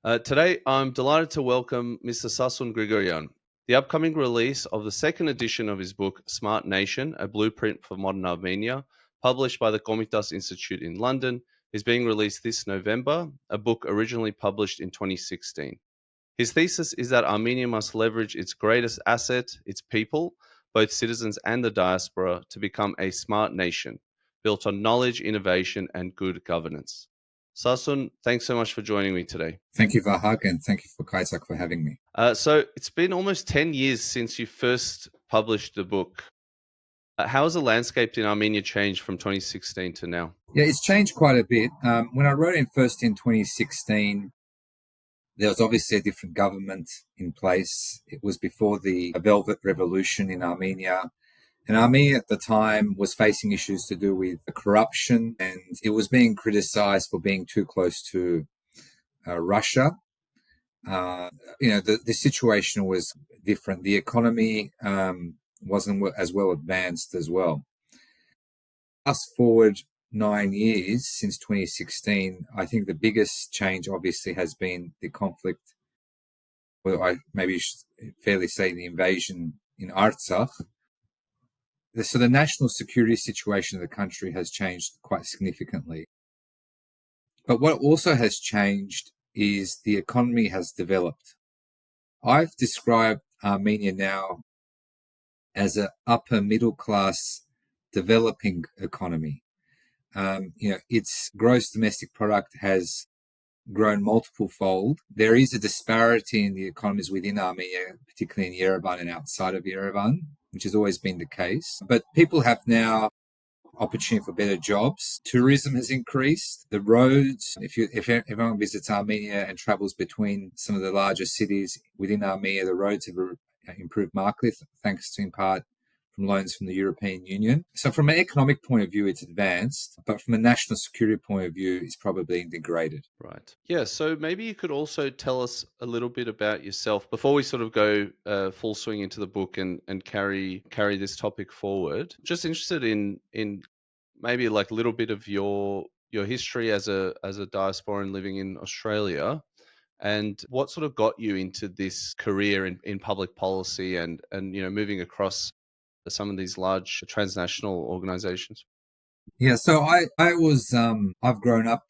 Today, I'm delighted to welcome Mr. Sassoon Grigorian. The upcoming release of the second edition of his book, Smart Nation, A Blueprint for Modern Armenia, published by the Gomidas Institute in London, is being released this November, a book originally published in 2016. His thesis is that Armenia must leverage its greatest asset, its people, both citizens and the diaspora, to become a smart nation, built on knowledge, innovation, and good governance. Sassoon, thanks so much for joining me today. Thank you, Vahak, and thank you for Kaisak for having me. So it's been almost 10 years since you first published the book. How has the landscape in Armenia changed from 2016 to now? Yeah, it's changed quite a bit. When I wrote it first in 2016, there was obviously a different government in place. It was before the Velvet Revolution in Armenia. And Armenia at the time was facing issues to do with corruption, and it was being criticized for being too close to Russia. The situation was different. The economy wasn't as well advanced as well. Fast forward 9 years since 2016, I think the biggest change obviously has been the conflict, well, I maybe should fairly say the invasion in Artsakh. So the national security situation of the country has changed quite significantly. But what also has changed is the economy has developed. I've described Armenia now as an upper middle class developing economy. Its gross domestic product has grown multiple fold. There is a disparity in the economies within Armenia, particularly in Yerevan and outside of Yerevan, which has always been the case. But people have now opportunity for better jobs. Tourism has increased. The roads, if everyone visits Armenia and travels between some of the larger cities within Armenia, the roads have improved markedly, thanks to in part from loans from the European Union. So from an economic point of view, it's advanced, but from a national security point of view, it's probably degraded. Right. Yeah. So maybe you could also tell us a little bit about yourself before we sort of go full swing into the book and carry this topic forward. Just interested in maybe like a little bit of your history as a diasporan living in Australia, and what sort of got you into this career in public policy and moving across some of these large transnational organizations. Yeah, so I've grown up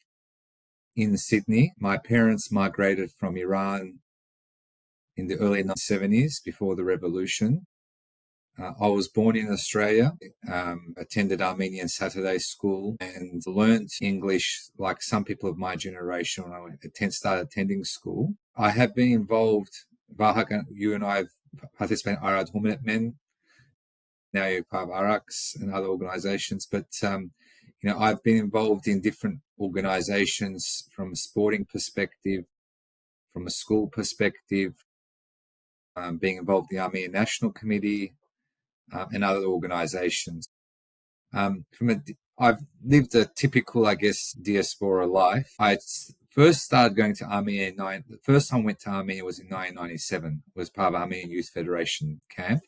in Sydney. My parents migrated from Iran in the early 1970s before the revolution. I was born in Australia, attended Armenian Saturday school, and learned English like some people of my generation when I started attending school. I have been involved, Vahak, you and I have participated in Arad Hominat Men, now you're part of Arax and other organizations, but I've been involved in different organizations from a sporting perspective, from a school perspective, being involved in the Armenian National Committee, and other organizations. I've lived a typical, I guess, diaspora life. I first started going to Armenia the first time I went to Armenia was in 1997, was part of Armenian Youth Federation camp.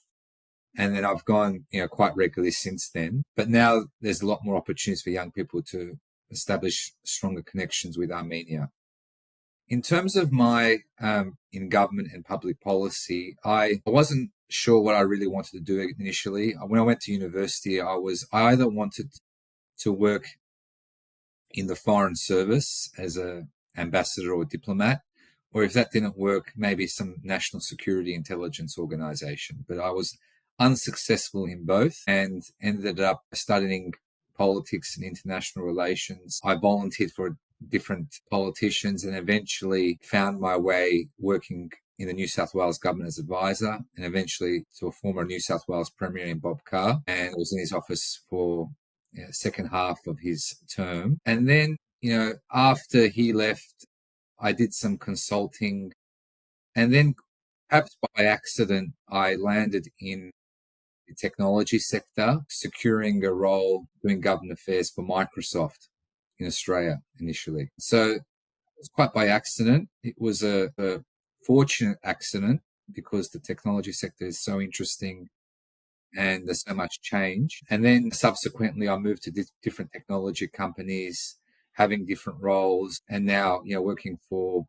And then I've gone, quite regularly since then. But now there's a lot more opportunities for young people to establish stronger connections with Armenia. In terms of my in government and public policy, I wasn't sure what I really wanted to do initially. When I went to university, I either wanted to work in the foreign service as an ambassador or diplomat, or if that didn't work, maybe some national security intelligence organization. But I was unsuccessful in both and ended up studying politics and international relations. I volunteered for different politicians and eventually found my way working in the New South Wales government as advisor, and eventually to a former New South Wales Premier in Bob Carr, and was in his office for second half of his term. And then, after he left, I did some consulting, and then perhaps by accident, I landed in the technology sector, securing a role doing government affairs for Microsoft in Australia initially. So it was quite by accident. It was a fortunate accident because the technology sector is so interesting and there's so much change. And then subsequently, I moved to different technology companies, having different roles, and now, working for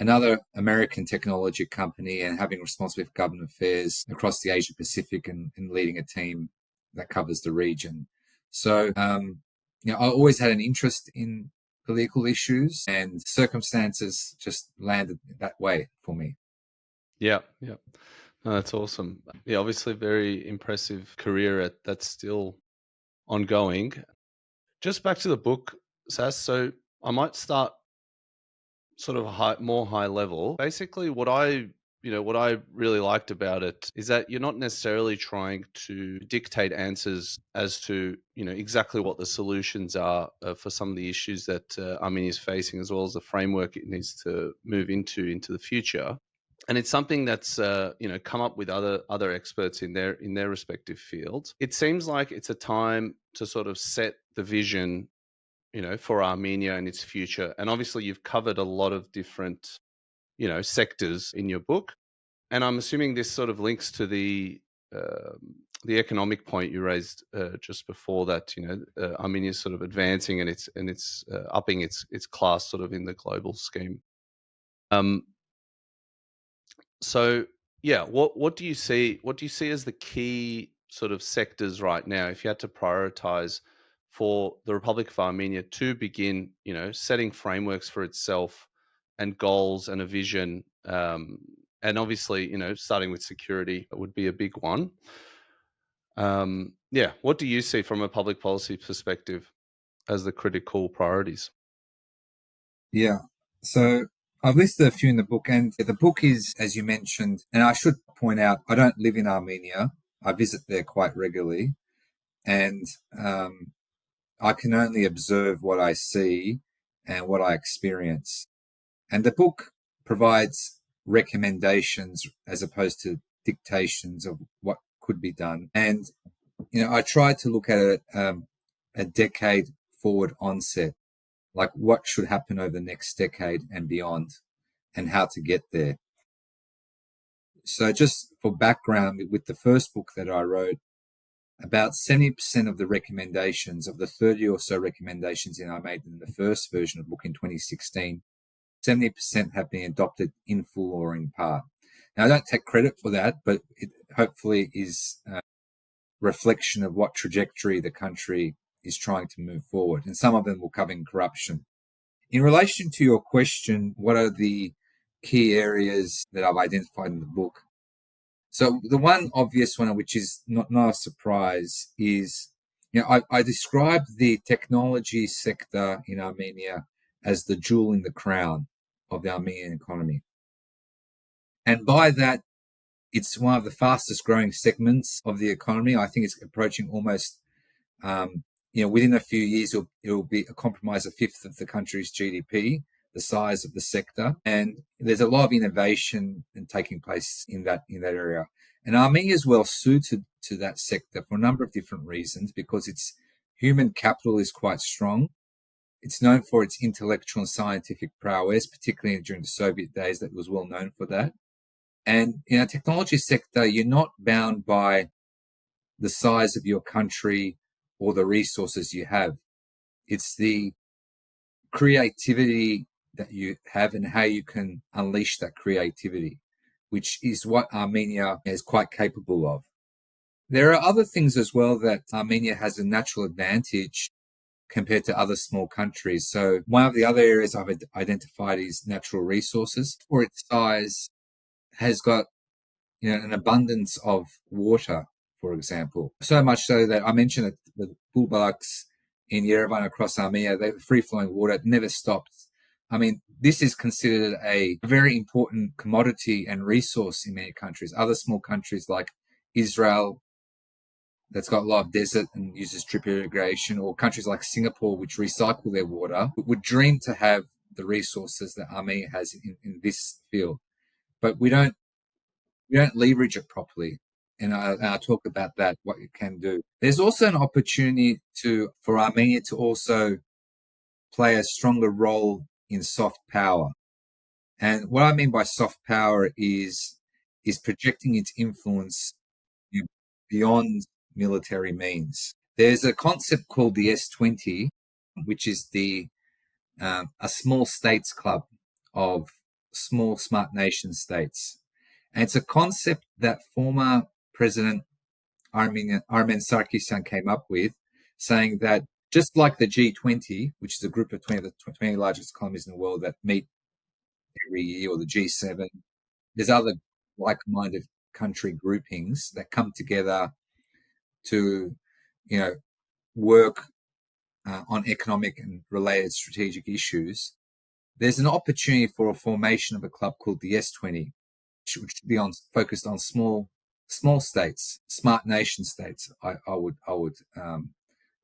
another American technology company and having responsibility for government affairs across the Asia Pacific and leading a team that covers the region. So, I always had an interest in political issues, and circumstances just landed that way for me. Yeah, yeah. No, that's awesome. Yeah, obviously very impressive career that's still ongoing. Just back to the book, Sas. So I might start sort of more high level. Basically, what I really liked about it is that you're not necessarily trying to dictate answers as to exactly what the solutions are for some of the issues that Armenia is facing, as well as the framework it needs to move into the future. And it's something that's come up with other experts in their respective fields. It seems like it's a time to sort of set the vision for Armenia and its future. And obviously, you've covered a lot of different, sectors in your book. And I'm assuming this sort of links to the economic point you raised just before that. Armenia is sort of advancing and it's upping its class sort of in the global scheme. Um, so yeah, what do you see? What do you see as the key sort of sectors right now, if you had to prioritize for the Republic of Armenia to begin, setting frameworks for itself and goals and a vision, and obviously, starting with security would be a big one. Yeah, what do you see from a public policy perspective as the critical priorities? Yeah. So I've listed a few in the book, and the book is, as you mentioned, and I should point out, I don't live in Armenia. I visit there quite regularly, and I can only observe what I see and what I experience. And the book provides recommendations as opposed to dictations of what could be done. And, I try to look at it a decade forward onset, like what should happen over the next decade and beyond and how to get there. So just for background, with the first book that I wrote, about 70% of the recommendations, of the 30 or so recommendations that I made in the first version of the book in 2016, 70% have been adopted in full or in part. Now, I don't take credit for that, but it hopefully is a reflection of what trajectory the country is trying to move forward. And some of them will cover corruption. In relation to your question, what are the key areas that I've identified in the book? So the one obvious one, which is not a surprise, is, I describe the technology sector in Armenia as the jewel in the crown of the Armenian economy. And by that, it's one of the fastest growing segments of the economy. I think it's approaching almost, within a few years, it will be a compromise a fifth of the country's GDP, the size of the sector. And there's a lot of innovation taking place in that area. And Armenia is well suited to that sector for a number of different reasons, because its human capital is quite strong. It's known for its intellectual and scientific prowess, particularly during the Soviet days, that was well known for that. And in a technology sector, you're not bound by the size of your country or the resources you have. It's the creativity that you have and how you can unleash that creativity, which is what Armenia is quite capable of. There are other things as well that Armenia has a natural advantage compared to other small countries. So one of the other areas I've identified is natural resources. For its size, has got an abundance of water, for example. So much so that I mentioned that the bulbalaks in Yerevan across Armenia, they have free-flowing water. It never stops. I mean, this is considered a very important commodity and resource in many countries. Other small countries like Israel, that's got a lot of desert and uses drip irrigation, or countries like Singapore, which recycle their water, would dream to have the resources that Armenia has in this field. But we don't leverage it properly. And I talk about that, what you can do. There's also an opportunity for Armenia to also play a stronger role in soft power. And what I mean by soft power is projecting its influence beyond military means. There's a concept called the S20, which is a small states club of small smart nation states. And it's a concept that former President Armen Sarkisian came up with, saying that just like the G20, which is a group of 20 largest economies in the world that meet every year, or the G7, there's other like-minded country groupings that come together to, work on economic and related strategic issues. There's an opportunity for a formation of a club called the S20, which should be focused on small states, smart nation states. I would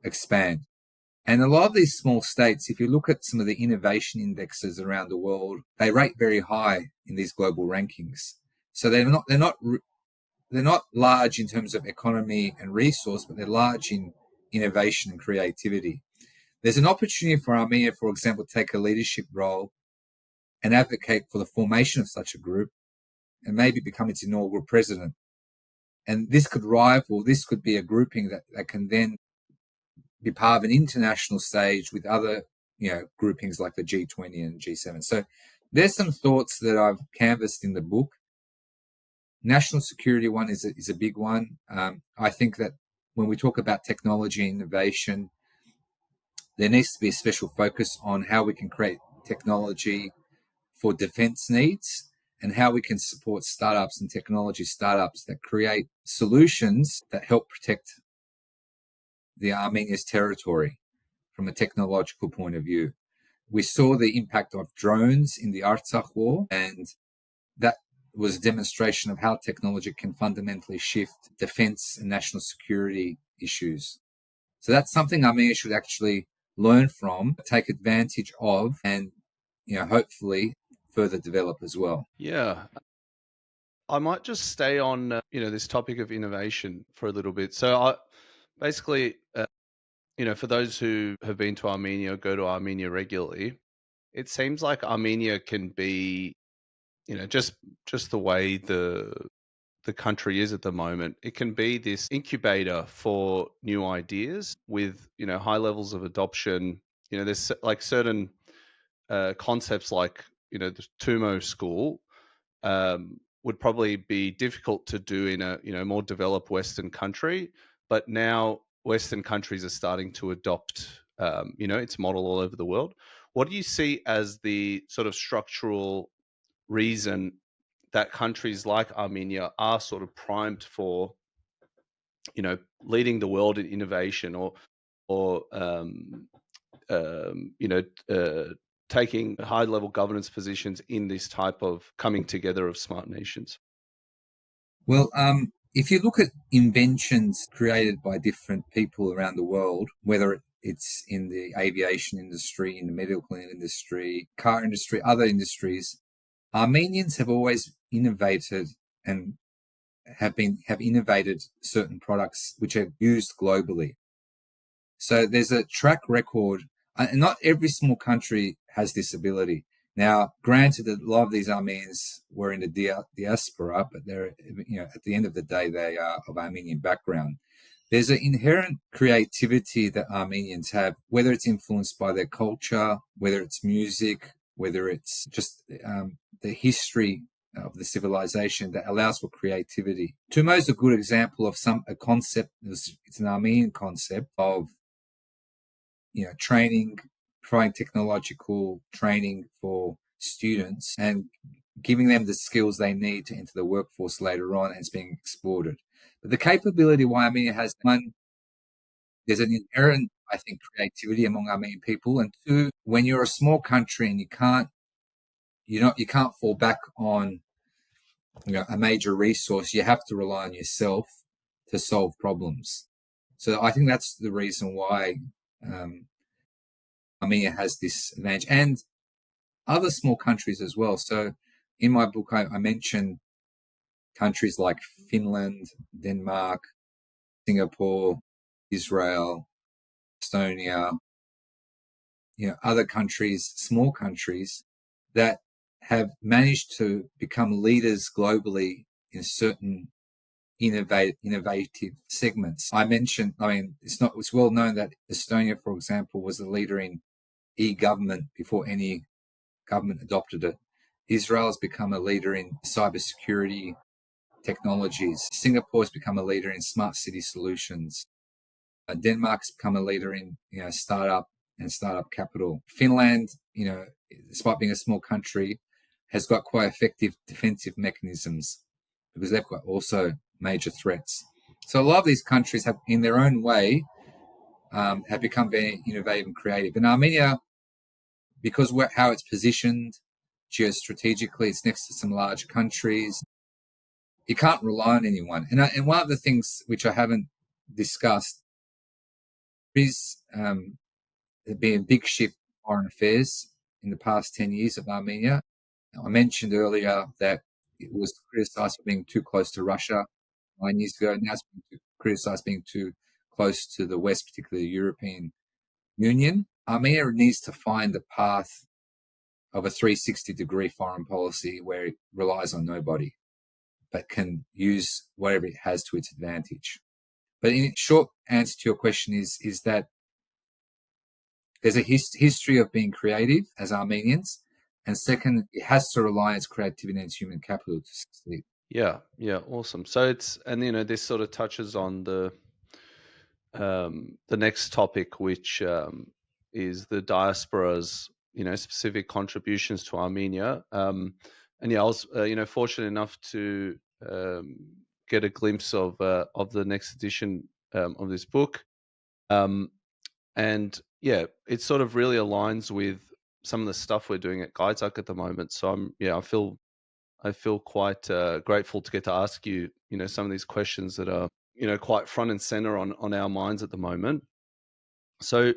expand. And a lot of these small states, if you look at some of the innovation indexes around the world, they rate very high in these global rankings. So they're not large in terms of economy and resource, but they're large in innovation and creativity. There's an opportunity for Armenia, for example, to take a leadership role and advocate for the formation of such a group and maybe become its inaugural president. And this could be a grouping that can then be part of an international stage with other, groupings like the G20 and G7. So there's some thoughts that I've canvassed in the book. National security one is a big one. I think that when we talk about technology and innovation, there needs to be a special focus on how we can create technology for defense needs and how we can support startups and technology startups that create solutions that help protect the Armenia's territory from a technological point of view. We saw the impact of drones in the Artsakh war, and that was a demonstration of how technology can fundamentally shift defense and national security issues. So that's something Armenia should actually learn from, take advantage of, and hopefully further develop as well. Yeah. I might just stay on this topic of innovation for a little bit. So basically, for those who have been to Armenia or go to Armenia regularly, it seems like Armenia can be, just the way the country is at the moment, it can be this incubator for new ideas with, high levels of adoption. There's like certain concepts like, the Tumo school would probably be difficult to do in a, more developed Western country. But now Western countries are starting to adopt, its model all over the world. What do you see as the sort of structural reason that countries like Armenia are sort of primed for, leading the world in innovation or taking high-level governance positions in this type of coming together of smart nations? Well, if you look at inventions created by different people around the world, whether it's in the aviation industry, in the medical industry, car industry, other industries, Armenians have always innovated and have innovated certain products which are used globally. So there's a track record, and not every small country has this ability. Now, granted that a lot of these Armenians were in the diaspora, but they're, at the end of the day, they are of Armenian background. There's an inherent creativity that Armenians have, whether it's influenced by their culture, whether it's music, whether it's just the history of the civilization that allows for creativity. Tumo is a good example of a concept. It's an Armenian concept of training, providing technological training for students and giving them the skills they need to enter the workforce later on, and it's being exported. But the capability why Armenia has one, there's an inherent, I think, creativity among Armenian people, and two, when you're a small country and you can't fall back on a major resource, you have to rely on yourself to solve problems. So I think that's the reason why Armenia has this advantage, and other small countries as well. So in my book, I mentioned countries like Finland, Denmark, Singapore, Israel, Estonia, other countries, small countries that have managed to become leaders globally in certain innovative segments. It's well known that Estonia, for example, was the leader in e-government before any government adopted it. Israel's become a leader in cybersecurity technologies. Singapore's become a leader in smart city solutions. Denmark's become a leader in startup and startup capital. Finland, despite being a small country, has got quite effective defensive mechanisms because they've got also major threats. So a lot of these countries have, in their own way, have become very innovative and creative. And Armenia, because how it's positioned geostrategically, it's next to some large countries. You can't rely on anyone. And one of the things which I haven't discussed is there's been a big shift in foreign affairs in the past 10 years of Armenia. I mentioned earlier that it was criticized for being too close to Russia 9 years ago. Now it's been criticized being too close to the West, particularly the European Union. Armenia needs to find the path of a 360-degree foreign policy where it relies on nobody, but can use whatever it has to its advantage. But in short answer to your question is that there's a history of being creative as Armenians, and second, it has to rely on its creativity and its human capital to succeed. Yeah, awesome. So this sort of touches on the next topic, which is the diaspora's specific contributions to Armenia. And I was fortunate enough to get a glimpse of the next edition of this book, and it sort of really aligns with some of the stuff we're doing at Gaidzak at the moment. So I feel quite grateful to get to ask you some of these questions that are quite front and center on our minds at the moment. So,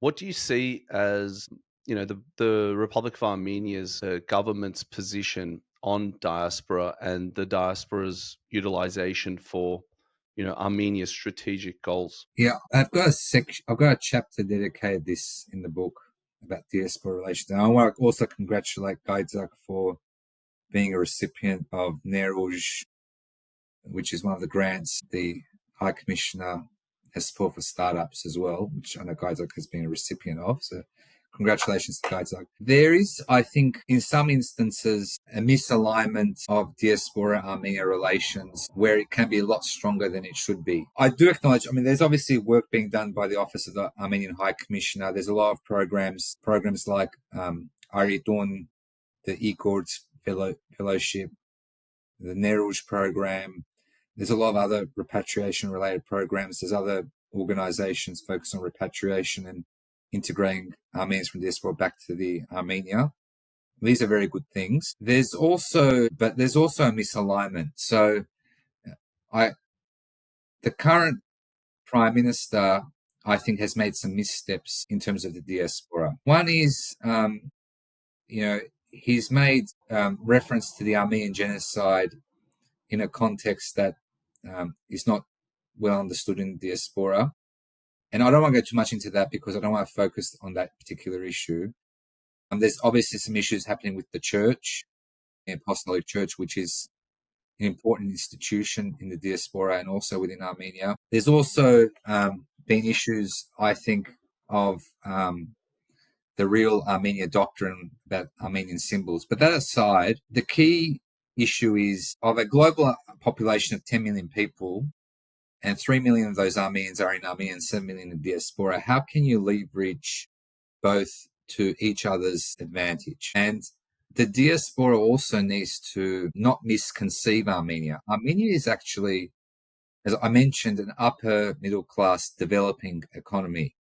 what do you see as the Republic of Armenia's government's position on diaspora and the diaspora's utilization for Armenia's strategic goals? Yeah, I've got a chapter dedicated this in the book about diaspora relations. And I want to also congratulate Gaidzak for being a recipient of Nerouge, which is one of the grants the High Commissioner has support for startups as well, which I know Gaidzak has been a recipient of. So congratulations to Gaidzak. There is, I think, in some instances, a misalignment of diaspora-Armenia relations where it can be a lot stronger than it should be. I do acknowledge, there's obviously work being done by the Office of the Armenian High Commissioner. There's a lot of programs like Aridun, the Ecords Fellowship, the Nerouge program. There's a lot of other repatriation-related programs. There's other organizations focused on repatriation and integrating Armenians from diaspora back to the Armenia. These are very good things. There's also a misalignment. So the current Prime Minister, I think, has made some missteps in terms of the diaspora. One is, he's made reference to the Armenian genocide in a context that is not well understood in the diaspora. And I don't want to go too much into that because I don't want to focus on that particular issue. There's obviously some issues happening with the church, the Apostolic Church, which is an important institution in the diaspora and also within Armenia. There's also been issues, I think, of the real Armenia doctrine about Armenian symbols. But that aside, the key issue is of a global population of 10 million people, and 3 million of those Armenians are in Armenia and 7 million in diaspora. How can you leverage both to each other's advantage? And the diaspora also needs to not misconceive Armenia. Armenia is actually, as I mentioned, an upper middle class developing economy.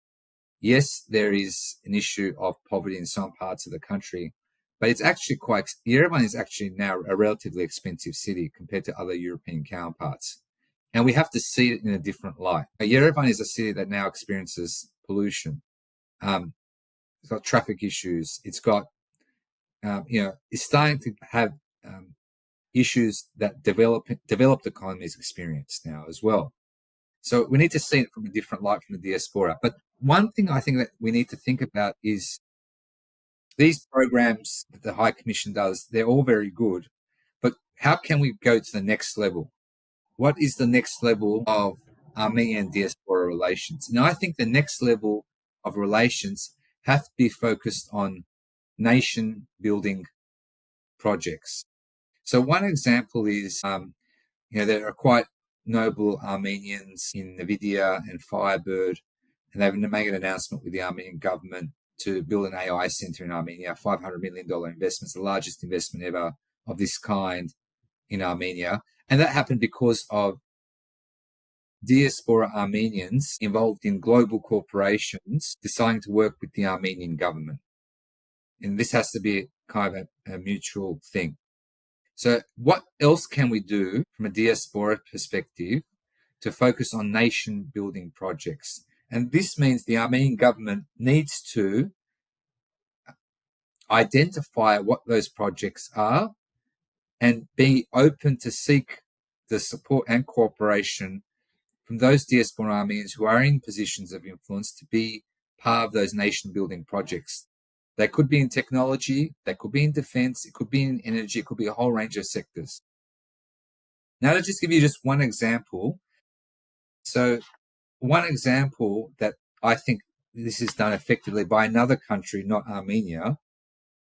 Yes, there is an issue of poverty in some parts of the country, but it's actually Yerevan is actually now a relatively expensive city compared to other European counterparts. And we have to see it in a different light. Yerevan is a city that now experiences pollution. It's got traffic issues. It's got, it's starting to have issues that developed economies experience now as well. So we need to see it from a different light from the diaspora. But one thing I think that we need to think about is these programs that the High Commission does, they're all very good, but how can we go to the next level? What is the next level of Armenian diaspora relations? And I think the next level of relations have to be focused on nation building projects. So one example is, there are quite noble Armenians in NVIDIA and Firebird, and they've made an announcement with the Armenian government to build an AI center in Armenia, $500 million investment, the largest investment ever of this kind in Armenia. And that happened because of diaspora Armenians involved in global corporations deciding to work with the Armenian government. And this has to be kind of a mutual thing. So what else can we do from a diaspora perspective to focus on nation building projects? And this means the Armenian government needs to identify what those projects are and be open to seek the support and cooperation from those diaspora Armenians who are in positions of influence to be part of those nation building projects. They could be in technology, they could be in defense, it could be in energy, it could be a whole range of sectors. Now, to just give you just one example. So one example that I think this is done effectively by another country, not Armenia,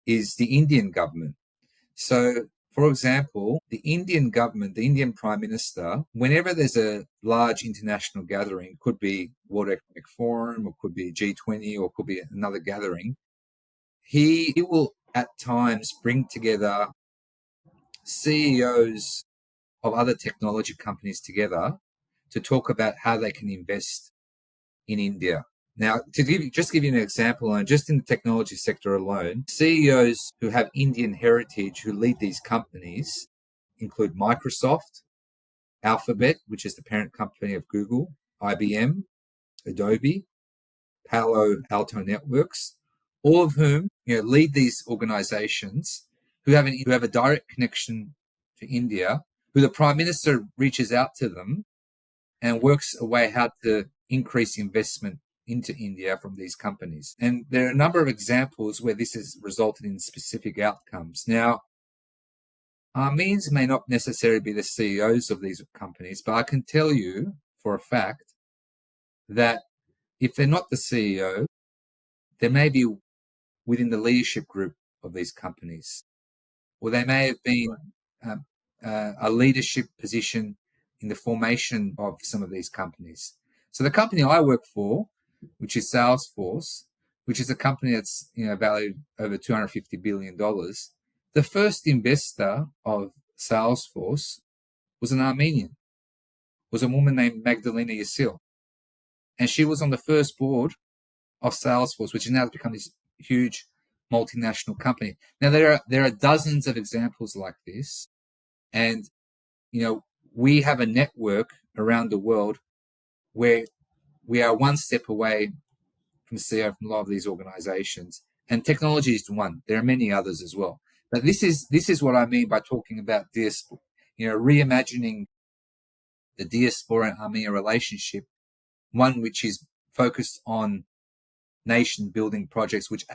is the Indian government. So, for example, the Indian government, the Indian Prime Minister, whenever there's a large international gathering, could be World Economic Forum, or could be G20, or could be another gathering, he will at times bring together CEOs of other technology companies together to talk about how they can invest in India. Now, to give you an example, and just in the technology sector alone, CEOs who have Indian heritage who lead these companies include Microsoft, Alphabet, which is the parent company of Google, IBM, Adobe, Palo Alto Networks, all of whom lead these organizations who have a direct connection to India, who the Prime Minister reaches out to them and works a way how to increase investment into India from these companies. And there are a number of examples where this has resulted in specific outcomes. Now, Armenians may not necessarily be the CEOs of these companies, but I can tell you for a fact that if they're not the CEO, they may be within the leadership group of these companies, or they may have been a leadership position in the formation of some of these companies. So the company I work for, which is Salesforce, which is a company that's valued over $250 billion, the first investor of Salesforce was an Armenian, was a woman named Magdalena Yasil. And she was on the first board of Salesforce, which has now become this huge multinational company. Now, there are dozens of examples like this. And, we have a network around the world where we are one step away from CEO from a lot of these organizations. And technology is one. There are many others as well. But this is what I mean by talking about diaspora, reimagining the diaspora and Armenia relationship, one which is focused on nation building projects which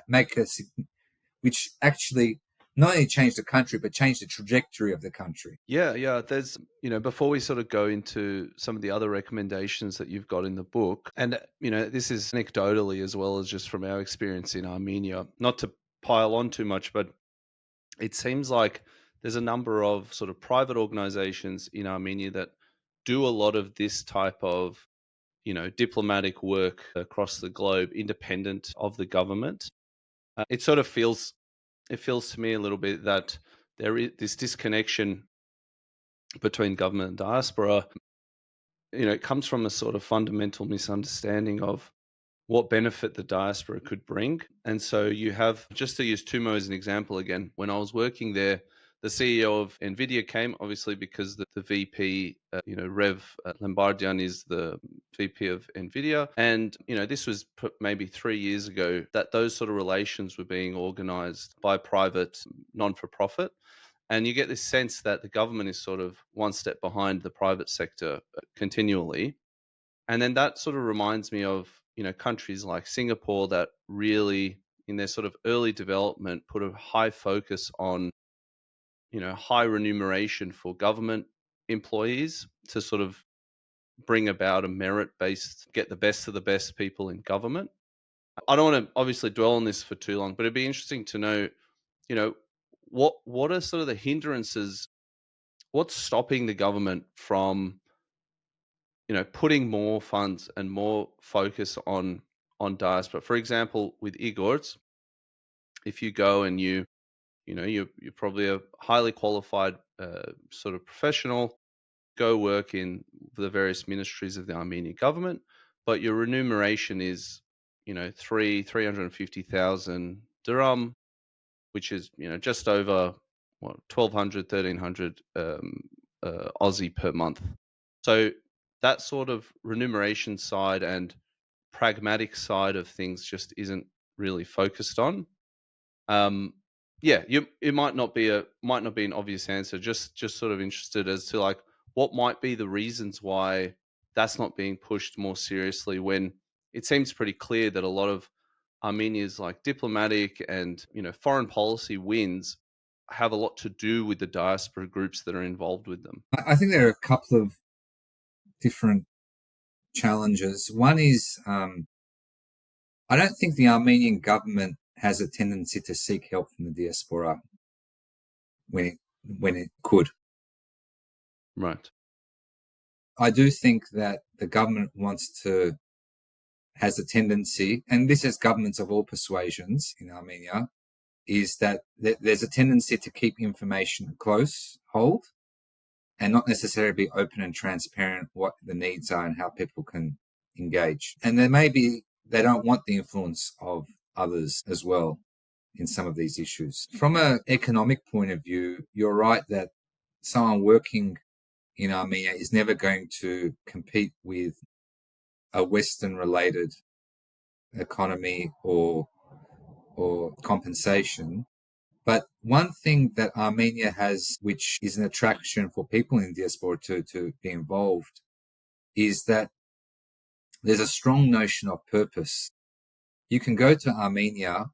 actually not only change the country, but change the trajectory of the country. Yeah. There's, before we sort of go into some of the other recommendations that you've got in the book, and, this is anecdotally as well as just from our experience in Armenia, not to pile on too much, but it seems like there's a number of sort of private organizations in Armenia that do a lot of this type of, diplomatic work across the globe, independent of the government. It sort of feels to me a little bit that there is this disconnection between government and diaspora. It comes from a sort of fundamental misunderstanding of what benefit the diaspora could bring. And so you have, just to use Tumo as an example again, when I was working there, the CEO of NVIDIA came, obviously, because the VP, Rev Lambardian is the VP of NVIDIA. And, this was maybe 3 years ago that those sort of relations were being organized by private non-for-profit. And you get this sense that the government is sort of one step behind the private sector continually. And then that sort of reminds me of, countries like Singapore that really, in their sort of early development, put a high focus on, high remuneration for government employees to sort of bring about a merit-based, get the best of the best people in government. I don't want to obviously dwell on this for too long, but it'd be interesting to know, what are sort of the hindrances? What's stopping the government from, putting more funds and more focus on diaspora? For example, with Igor's, if you go and you're probably a highly qualified sort of professional, go work in the various ministries of the Armenian government, but your remuneration is, 350,000 dirham, which is, just over 1,200, 1,300 Aussie per month. So that sort of remuneration side and pragmatic side of things just isn't really focused on. Yeah, it might not be an obvious answer. Just sort of interested as to like what might be the reasons why that's not being pushed more seriously, when it seems pretty clear that a lot of Armenia's like diplomatic and foreign policy wins have a lot to do with the diaspora groups that are involved with them. I think there are a couple of different challenges. One is I don't think the Armenian government has a tendency to seek help from the diaspora when it could. Right. I do think that the government has a tendency, and this is governments of all persuasions in Armenia, is that there's a tendency to keep information close hold and not necessarily be open and transparent what the needs are and how people can engage. And they don't want the influence of others as well in some of these issues. From an economic point of view, you're right that someone working in Armenia is never going to compete with a Western-related economy or compensation. But one thing that Armenia has, which is an attraction for people in diaspora to be involved, is that there's a strong notion of purpose. You can go to Armenia,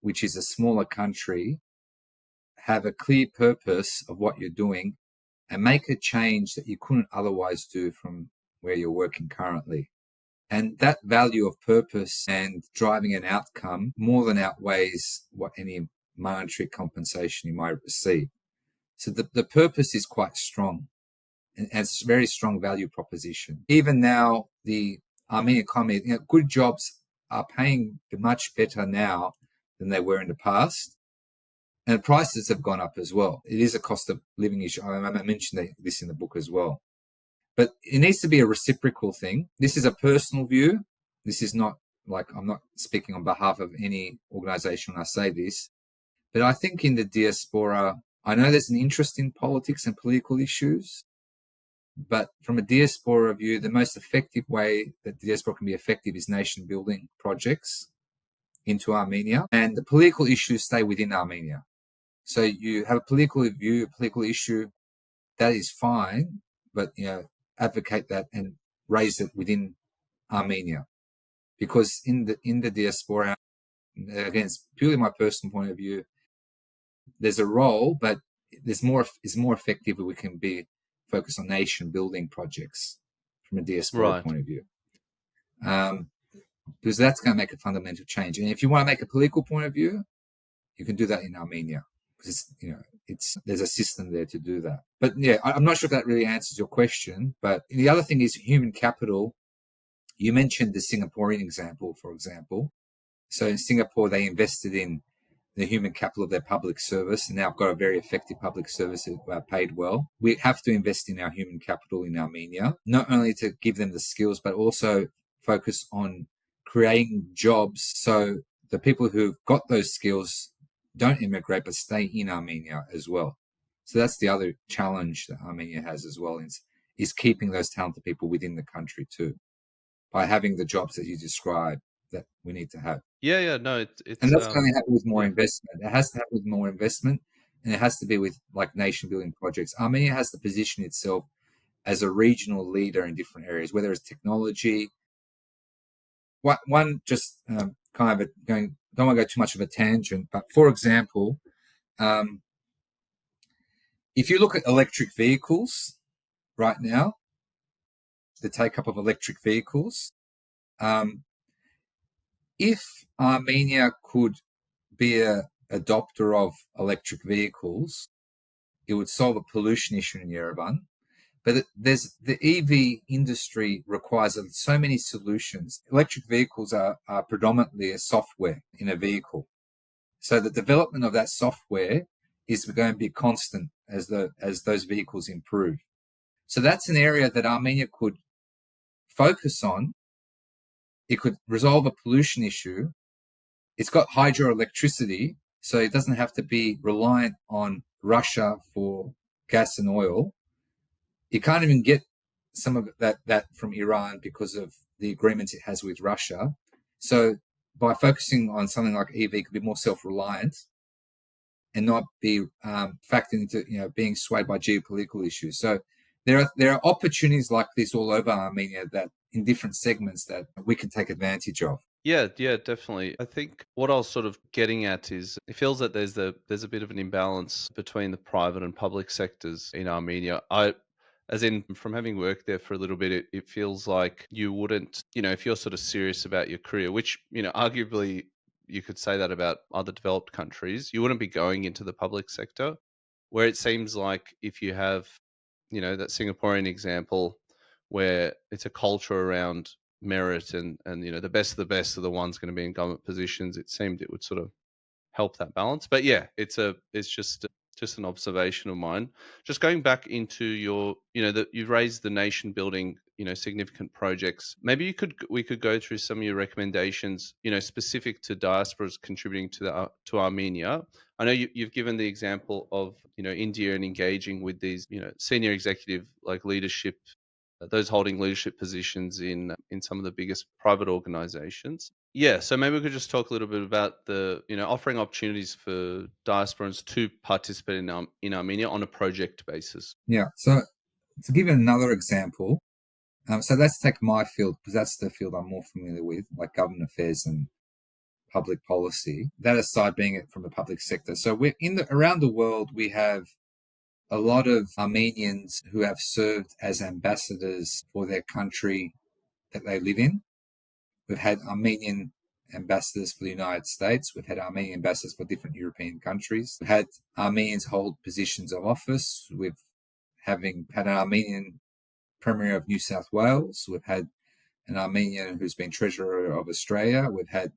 which is a smaller country, have a clear purpose of what you're doing, and make a change that you couldn't otherwise do from where you're working currently. And that value of purpose and driving an outcome more than outweighs what any monetary compensation you might receive. So the purpose is quite strong, and it's a very strong value proposition. Even now, the Armenian economy, good jobs are paying much better now than they were in the past. And prices have gone up as well. It is a cost of living issue. I mentioned this in the book as well. But it needs to be a reciprocal thing. This is a personal view. This is not like I'm not speaking on behalf of any organization when I say this. But I think in the diaspora, I know there's an interest in politics and political issues. But from a diaspora view, the most effective way that the diaspora can be effective is nation building projects into Armenia. And the political issues stay within Armenia. So you have a political view, a political issue, that is fine, but advocate that and raise it within Armenia. Because in the diaspora, again, it's purely my personal point of view, there's a role, but it's more effective if we can be focused on nation building projects from a diaspora point of view. Because that's going to make a fundamental change. And if you want to make a political point of view, you can do that in Armenia. Because there's a system there to do that. But yeah, I'm not sure if that really answers your question. But the other thing is human capital. You mentioned the Singaporean example, for example. So in Singapore, they invested in the human capital of their public service, and now have got a very effective public service that are paid well. We have to invest in our human capital in Armenia, not only to give them the skills, but also focus on creating jobs so the people who've got those skills don't immigrate, but stay in Armenia as well. So that's the other challenge that Armenia has as well, is keeping those talented people within the country too, by having the jobs that you described that we need to have. Yeah, no, it's and that's going to happen with more investment. It has to happen with more investment, and it has to be with like nation building projects. Armenia has to position itself as a regional leader in different areas, whether it's technology. One just kind of don't want to go too much of a tangent, but for example, if you look at electric vehicles right now, the take-up of electric vehicles, if Armenia could be a adopter of electric vehicles, it would solve a pollution issue in Yerevan. But the EV industry requires so many solutions. Electric vehicles are predominantly a software in a vehicle. So the development of that software is going to be constant as those vehicles improve. So that's an area that Armenia could focus on. It could resolve a pollution issue. It's got hydroelectricity, so it doesn't have to be reliant on Russia for gas and oil. You can't even get some of that from Iran because of the agreements it has with Russia. So by focusing on something like EV, it could be more self-reliant and not be factored into being swayed by geopolitical issues. So there are opportunities like this all over Armenia that in different segments that we can take advantage of. Yeah, definitely. I think what I was sort of getting at is it feels that there's a bit of an imbalance between the private and public sectors in Armenia. As in, from having worked there for a little bit, it feels like you wouldn't, if you're sort of serious about your career, which, arguably you could say that about other developed countries, you wouldn't be going into the public sector, where it seems like if you have, that Singaporean example where it's a culture around merit and the best of the best are the ones going to be in government positions, it seemed it would sort of help that balance. But yeah, it's just an observation of mine. Just going back into your, that you've raised the nation building, significant projects. Maybe we could go through some of your recommendations, specific to diasporas contributing to Armenia. I know you've given the example of, India and engaging with these, senior executive like leadership, those holding leadership positions in some of the biggest private organizations. Yeah, so maybe we could just talk a little bit about the, offering opportunities for diasporans to participate in Armenia on a project basis. Yeah. So to give you another example, so let's take my field because that's the field I'm more familiar with, like government affairs and public policy. That aside, being it from the public sector. So we're around the world, we have a lot of Armenians who have served as ambassadors for their country that they live in. We've had Armenian ambassadors for the United States. We've had Armenian ambassadors for different European countries. We've had Armenians hold positions of office. We've had an Armenian Premier of New South Wales. We've had an Armenian who's been Treasurer of Australia. We've had,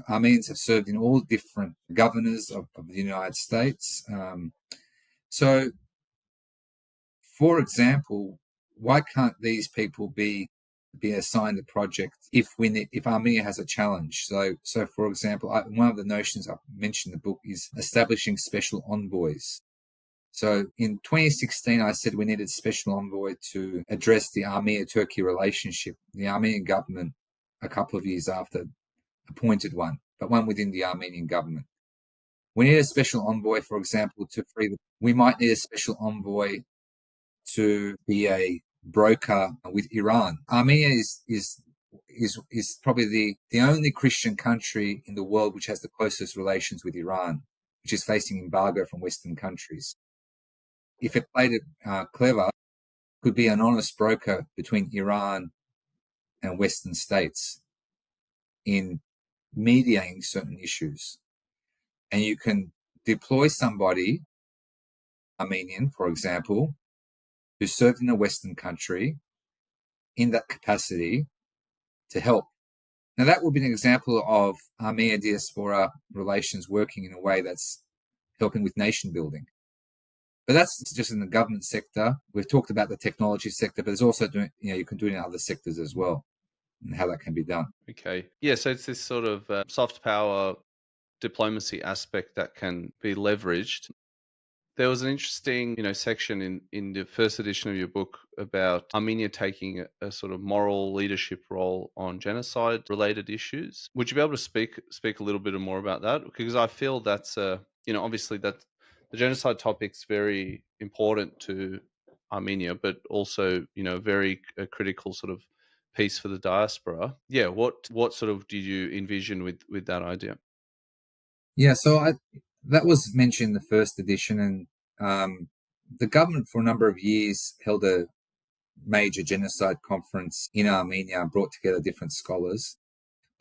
Armenians have served in all different governors of the United States. So, for example, why can't these people be assigned a project if Armenia has a challenge? So for example, one of the notions I mentioned in the book is establishing special envoys. So in 2016, I said we needed a special envoy to address the Armenia-Turkey relationship. The Armenian government, a couple of years after, appointed one, but one within the Armenian government. We need a special envoy, for example, we might need a special envoy to be a broker with Iran. Armenia is probably the only Christian country in the world which has the closest relations with Iran, which is facing embargo from Western countries. If it played it clever, could be an honest broker between Iran and Western states in mediating certain issues. And you can deploy somebody, Armenian, for example, who served in a Western country in that capacity to help. Now, that would be an example of Armenia diaspora relations working in a way that's helping with nation building. But that's just in the government sector. We've talked about the technology sector, but there's also you can do it in other sectors as well, and how that can be done. Okay. Yeah, so it's this sort of soft power diplomacy aspect that can be leveraged. There was an interesting, section in the first edition of your book about Armenia taking a sort of moral leadership role on genocide-related issues. Would you be able to speak a little bit more about that? Because I feel that's, obviously that the genocide topic's very important to Armenia, but also, very critical sort of piece for the diaspora. Yeah, what sort of did you envision with that idea? Yeah, so that was mentioned in the first edition, and the government for a number of years held a major genocide conference in Armenia and brought together different scholars.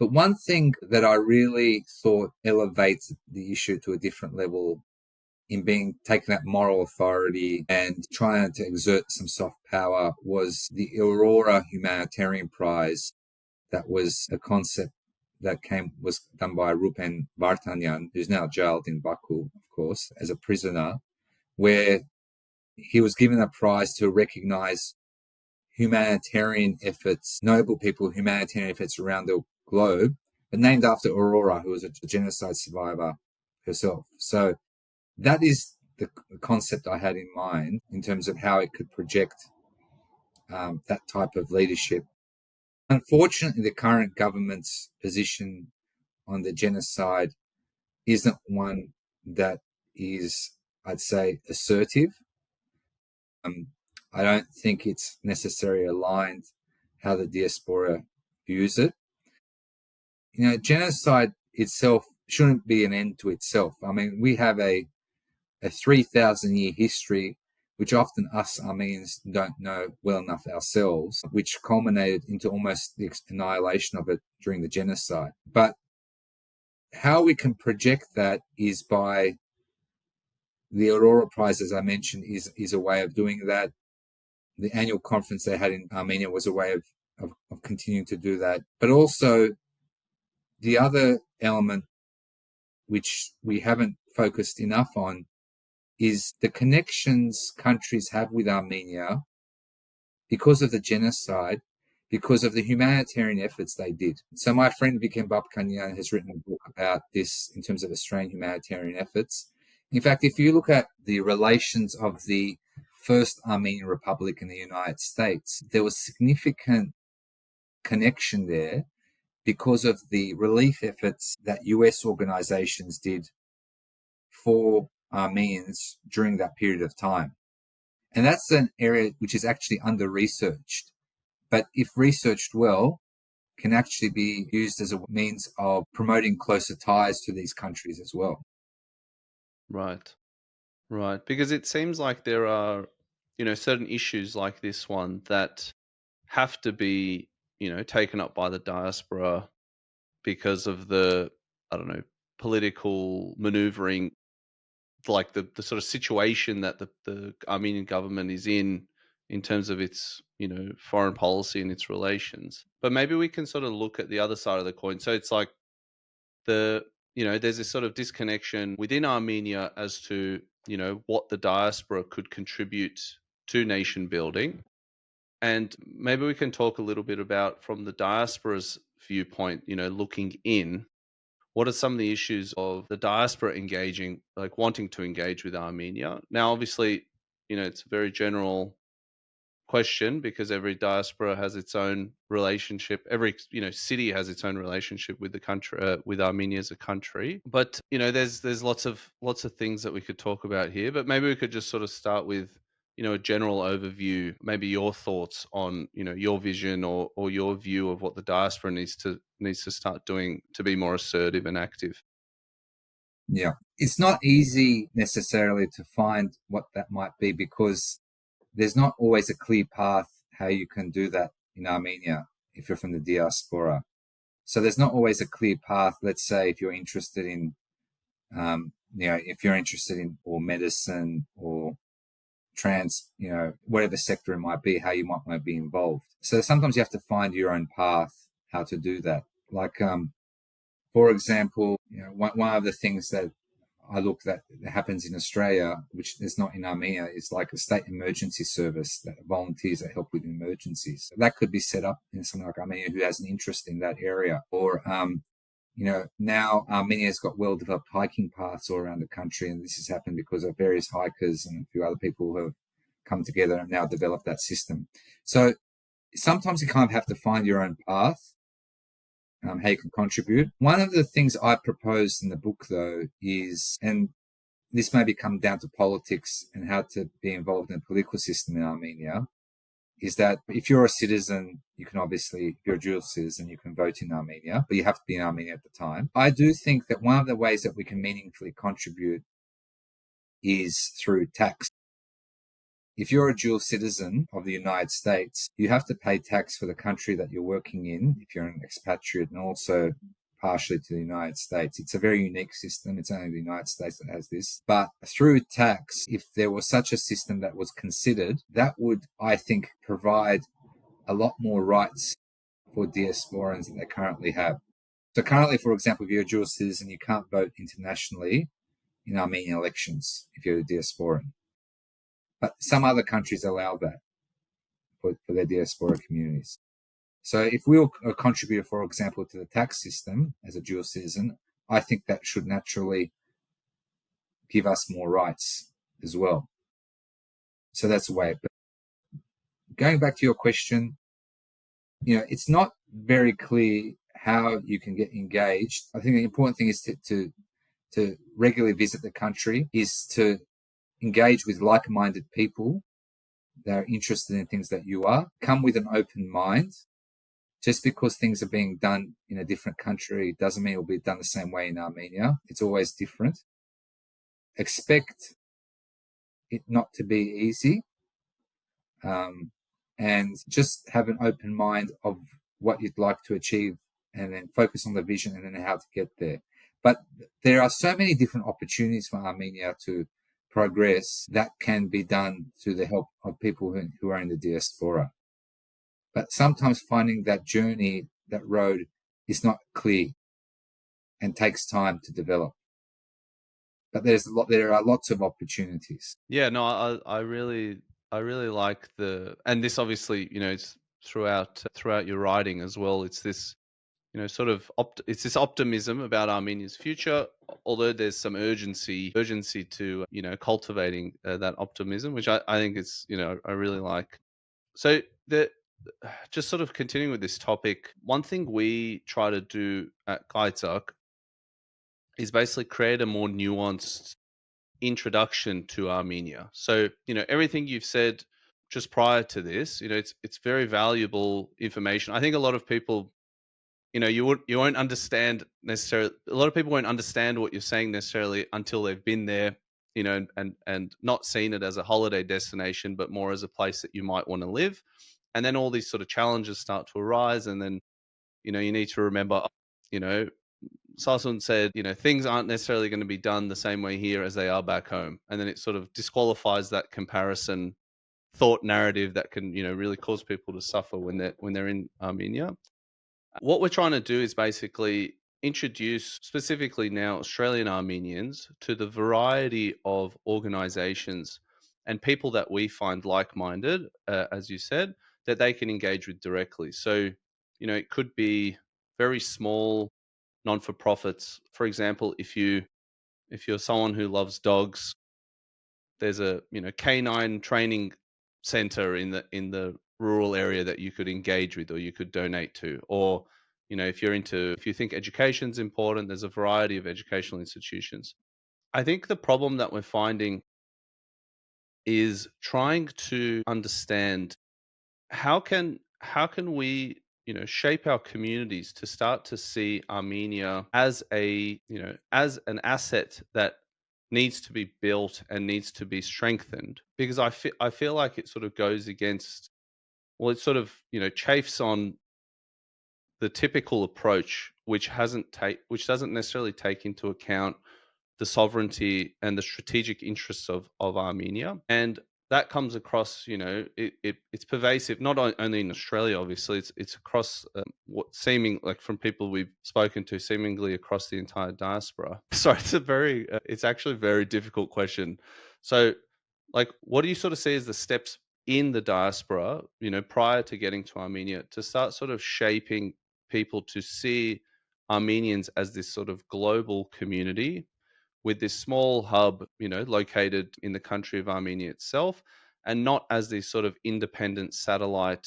But one thing that I really thought elevates the issue to a different level in being taken that moral authority and trying to exert some soft power was the Aurora Humanitarian Prize. That was a concept that was done by Rupen Vartan, who's now jailed in Baku, of course, as a prisoner, where he was given a prize to recognize humanitarian efforts, noble people, humanitarian efforts around the globe, but named after Aurora, who was a genocide survivor herself. So that is the concept I had in mind in terms of how it could project that type of leadership. Unfortunately, the current government's position on the genocide isn't one that is, I'd say, assertive. I don't think it's necessarily aligned how the diaspora views it. Genocide itself shouldn't be an end to itself. I mean, we have a 3,000-year history, which often us Armenians don't know well enough ourselves, which culminated into almost the annihilation of it during the genocide. But how we can project that is by the Aurora Prize, as I mentioned, is a way of doing that. The annual conference they had in Armenia was a way of continuing to do that. But also the other element, which we haven't focused enough on, is the connections countries have with Armenia because of the genocide, because of the humanitarian efforts they did. So my friend Viken Babkanyan has written a book about this in terms of Australian humanitarian efforts. In fact, if you look at the relations of the first Armenian Republic in the United States, there was significant connection there because of the relief efforts that US organizations did for Armenians during that period of time. And that's an area which is actually under-researched, but if researched well, can actually be used as a means of promoting closer ties to these countries as well. Right. Because it seems like there are, certain issues like this one that have to be, taken up by the diaspora because of the, I don't know, political maneuvering, like the sort of situation that the Armenian government is in terms of its, foreign policy and its relations. But maybe we can sort of look at the other side of the coin. So it's like there's this sort of disconnection within Armenia as to, what the diaspora could contribute to nation building. And maybe we can talk a little bit about, from the diaspora's viewpoint, looking in, what are some of the issues of the diaspora engaging, like wanting to engage with Armenia? Now, obviously, it's a very general question because every diaspora has its own relationship. Every city has its own relationship with the country, with Armenia as a country. But there's lots of things that we could talk about here. But maybe we could just sort of start with a general overview. Maybe your thoughts on your vision or your view of what the diaspora needs to start doing to be more assertive and active. Yeah, it's not easy necessarily to find what that might be because there's not always a clear path how you can do that in Armenia if you're from the diaspora. So there's not always a clear path. Let's say if you're interested in, if you're interested in or medicine or whatever sector it might be, how you might be involved. So sometimes you have to find your own path, how to do that. Like, for example, one of the things that I look that happens in Australia, which is not in Armenia, is like a state emergency service that volunteers that help with emergencies. So that could be set up in something like Armenia who has an interest in that area. Or, now Armenia's got well-developed hiking paths all around the country, and this has happened because of various hikers and a few other people who have come together and now developed that system. So sometimes you kind of have to find your own path. How you can contribute. One of the things I proposed in the book, though, is, and this may come down to politics and how to be involved in the political system in Armenia, is that if you're a citizen, you can obviously, if you're a dual citizen, you can vote in Armenia, but you have to be in Armenia at the time. I do think that one of the ways that we can meaningfully contribute is through tax. if you're a dual citizen of the United States, you have to pay tax for the country that you're working in if you're an expatriate, and also partially to the United States. It's a very unique system. It's only the United States that has this. But through tax, if there was such a system that was considered, that would, I think, provide a lot more rights for diasporans than they currently have. So currently, for example, if you're a dual citizen, you can't vote internationally in Armenian elections if you're a diasporan. But some other countries allow that for their diaspora communities. So if we're a contributor, for example, to the tax system as a dual citizen, I think that should naturally give us more rights as well. So that's a way. But going back to your question, it's not very clear how you can get engaged. I think the important thing is to regularly visit the country, is to engage with like-minded people that are interested in things that you are. Come with an open mind. Just because things are being done in a different country doesn't mean it will be done the same way in Armenia. It's always different. Expect it not to be easy, and just have an open mind of what you'd like to achieve, and then focus on the vision and then how to get there. But there are so many different opportunities for Armenia to progress that can be done through the help of people who are in the diaspora. But sometimes finding that journey, that road, is not clear and takes time to develop. But there are lots of opportunities. Yeah, no, I really like and this obviously, it's throughout your writing as well. It's this, sort of it's this optimism about Armenia's future, although there's some urgency to, cultivating that optimism, which I think is, I really like. So just sort of continuing with this topic, one thing we try to do at Kaitak is basically create a more nuanced introduction to Armenia. So, everything you've said just prior to this, it's very valuable information. I think a lot of people, you won't understand necessarily. A lot of people won't understand what you're saying necessarily until they've been there, and not seen it as a holiday destination, but more as a place that you might want to live. And then all these sort of challenges start to arise, and then, you need to remember, Sasson said, things aren't necessarily going to be done the same way here as they are back home. And then it sort of disqualifies that comparison thought narrative that can, really cause people to suffer when they're in Armenia. What we're trying to do is basically introduce specifically now Australian Armenians to the variety of organizations and people that we find like-minded, as you said, that they can engage with directly. So, it could be very small non-for-profits. For example, if you're someone who loves dogs, there's a canine training center in the rural area that you could engage with or you could donate to. Or if you think education's important, there's a variety of educational institutions. I think the problem that we're finding is trying to understand how can we shape our communities to start to see Armenia as as an asset that needs to be built and needs to be strengthened, because I feel like it sort of goes against, well, it sort of chafes on the typical approach, which doesn't necessarily take into account the sovereignty and the strategic interests of Armenia. And that comes across, it's pervasive, not only in Australia, obviously, it's across what seeming like, from people we've spoken to, seemingly across the entire diaspora. Sorry, it's actually a very difficult question. So, like, what do you sort of see as the steps in the diaspora, prior to getting to Armenia, to start sort of shaping people to see Armenians as this sort of global community with this small hub, located in the country of Armenia itself, and not as these sort of independent satellite,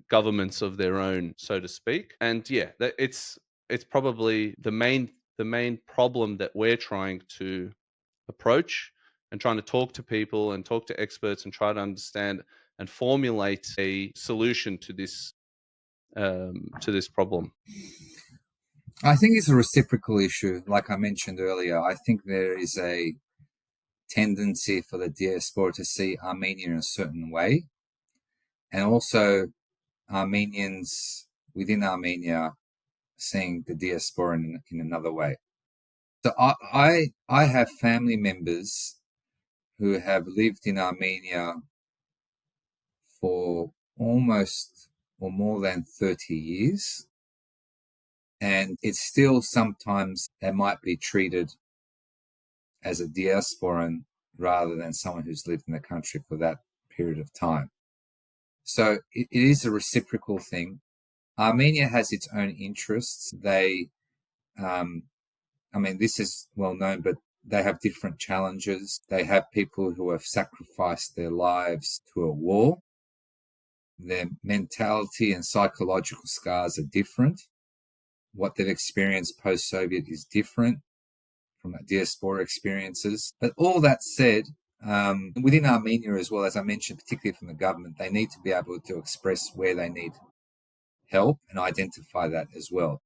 governments of their own, so to speak. And yeah, it's probably the main problem that we're trying to approach, and trying to talk to people and talk to experts and try to understand and formulate a solution to this problem. I think it's a reciprocal issue. Like I mentioned earlier, I think there is a tendency for the diaspora to see Armenia in a certain way, and also Armenians within Armenia seeing the diaspora in another way. So I have family members who have lived in Armenia for almost or more than 30 years. And it's still sometimes they might be treated as a diasporan rather than someone who's lived in the country for that period of time. So it is a reciprocal thing. Armenia has its own interests. They, this is well known, but they have different challenges. They have people who have sacrificed their lives to a war. Their mentality and psychological scars are different. What they've experienced post-Soviet is different from diaspora experiences. But all that said, within Armenia as well, as I mentioned, particularly from the government, they need to be able to express where they need help and identify that as well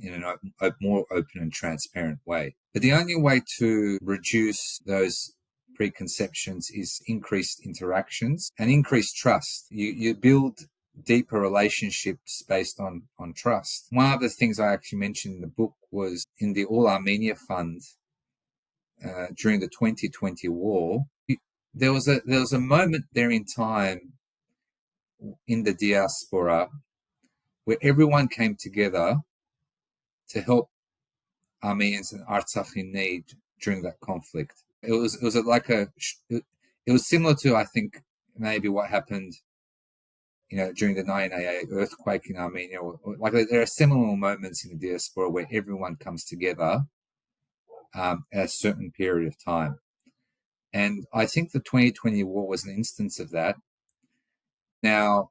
in a more open and transparent way. But the only way to reduce those preconceptions is increased interactions and increased trust. You build deeper relationships based on trust. One of the things I actually mentioned in the book was in the All Armenia Fund during the 2020 war. There was a moment there in time in the diaspora where everyone came together to help Armenians and Artsakh in need during that conflict. It was similar to, I think, maybe what happened, during the 1988 earthquake in Armenia. Like there are similar moments in the diaspora where everyone comes together at a certain period of time. And I think the 2020 war was an instance of that. Now,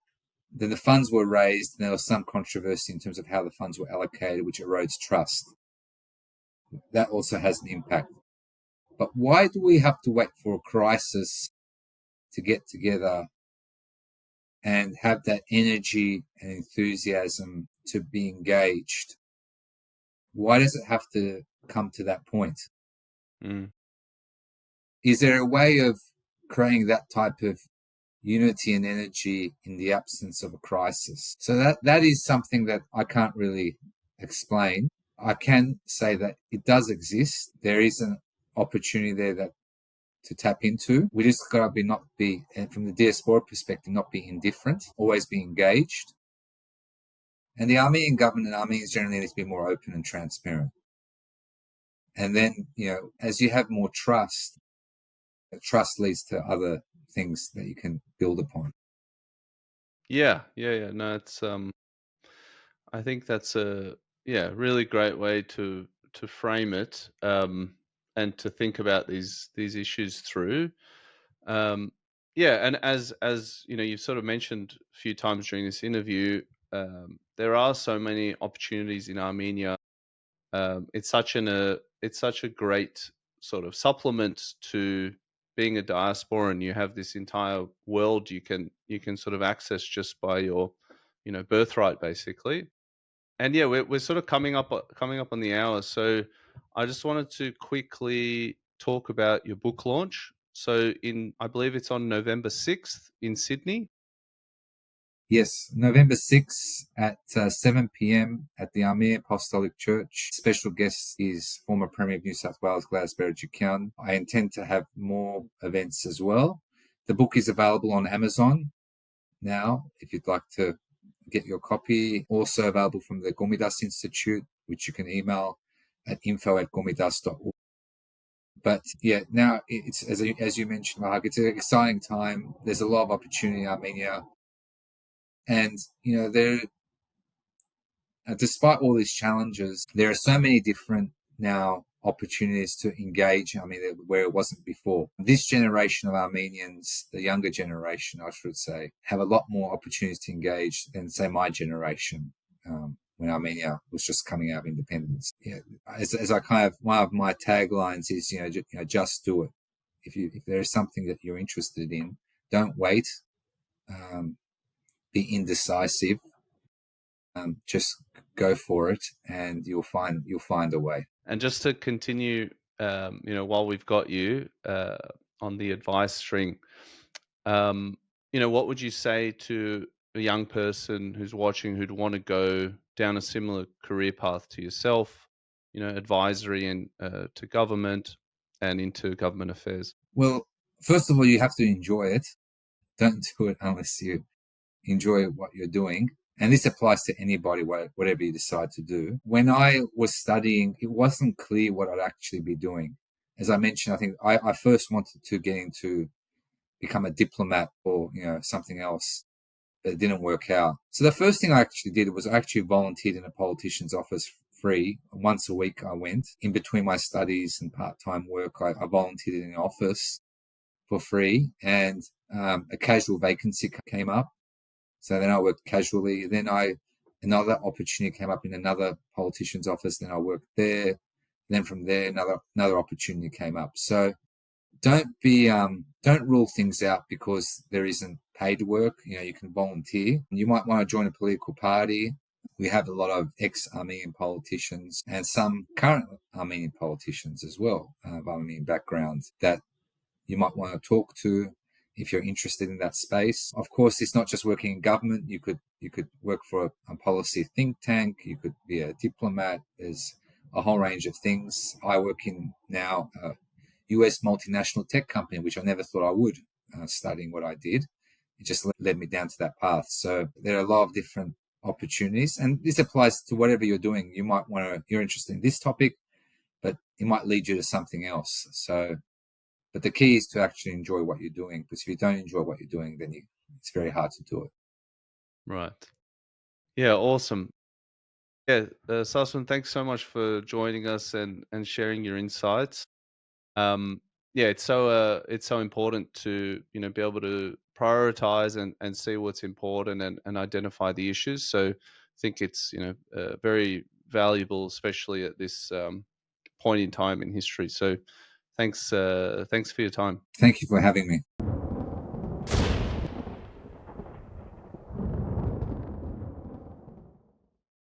then the funds were raised, and there was some controversy in terms of how the funds were allocated, which erodes trust. That also has an impact. But why do we have to wait for a crisis to get together and have that energy and enthusiasm to be engaged? Why does it have to come to that point? Is there a way of creating that type of unity and energy in the absence of a crisis? So that is something that I can't really explain. I can say that it does exist. There is an opportunity there to tap into. We just got to not be, from the diaspora perspective, not be indifferent, always be engaged. And the Armenian government and Armenians generally need to be more open and transparent. And then, as you have more trust leads to other things that you can build upon. Yeah. No, it's I think that's a really great way to frame it, and to think about these issues through. And as you've sort of mentioned a few times during this interview, there are so many opportunities in Armenia. It's such a great sort of supplement to being a diaspora, and you have this entire world you can sort of access just by your birthright, basically. And yeah, we're sort of coming up on the hour, so I just wanted to quickly talk about your book launch. So I believe it's on November 6th in Sydney. Yes, November 6th at 7 p.m. at the Armenia Apostolic Church. Special guest is former Premier of New South Wales, Gladys Berejiklian. I intend to have more events as well. The book is available on Amazon now, if you'd like to get your copy. Also available from the Gomidas Institute, which you can email at info@gomidas.org. But yeah, now it's, as you mentioned, Mark, it's an exciting time. There's a lot of opportunity in Armenia. And, despite all these challenges, there are so many different now opportunities to engage, where it wasn't before. This generation of Armenians, the younger generation, I should say, have a lot more opportunities to engage than, say, my generation, when Armenia was just coming out of independence. As I kind of, one of my taglines is, just do it. If there is something that you're interested in, don't wait. Be indecisive. Just go for it, and you'll find a way. And just to continue while we've got you on the advice string, what would you say to a young person who's watching who'd want to go down a similar career path to yourself, advisory and to government and into government affairs? Well, first of all, you have to enjoy it. Don't do it unless you enjoy what you're doing. And this applies to anybody, whatever you decide to do. When I was studying, it wasn't clear what I'd actually be doing. As I mentioned, I think I first wanted to get into become a diplomat or, something else, but it didn't work out. So the first thing I actually did was I actually volunteered in a politician's office free. Once a week I went. In between my studies and part-time work, I volunteered in the office for free, and a casual vacancy came up. So then I worked casually. Then another opportunity came up in another politician's office. Then I worked there. Then from there, another opportunity came up. So don't rule things out because there isn't paid work. You can volunteer. You might want to join a political party. We have a lot of ex-Armenian politicians and some current Armenian politicians as well, of Armenian background, that you might want to talk to if you're interested in that space. Of course, it's not just working in government. You could work for a policy think tank. You could be a diplomat. There's a whole range of things. I work in now a US multinational tech company, which I never thought I would, studying what I did. It just led me down to that path. So there are a lot of different opportunities, and this applies to whatever you're doing. You're interested in this topic, but it might lead you to something else. So, but the key is to actually enjoy what you're doing, because if you don't enjoy what you're doing, then it's very hard to do it. Right. Yeah, awesome. Yeah, Sasson, thanks so much for joining us and sharing your insights. Yeah, it's so important to be able to prioritize and see what's important and identify the issues. So I think it's very valuable, especially at this point in time in history. So thanks for your time. Thank you for having me.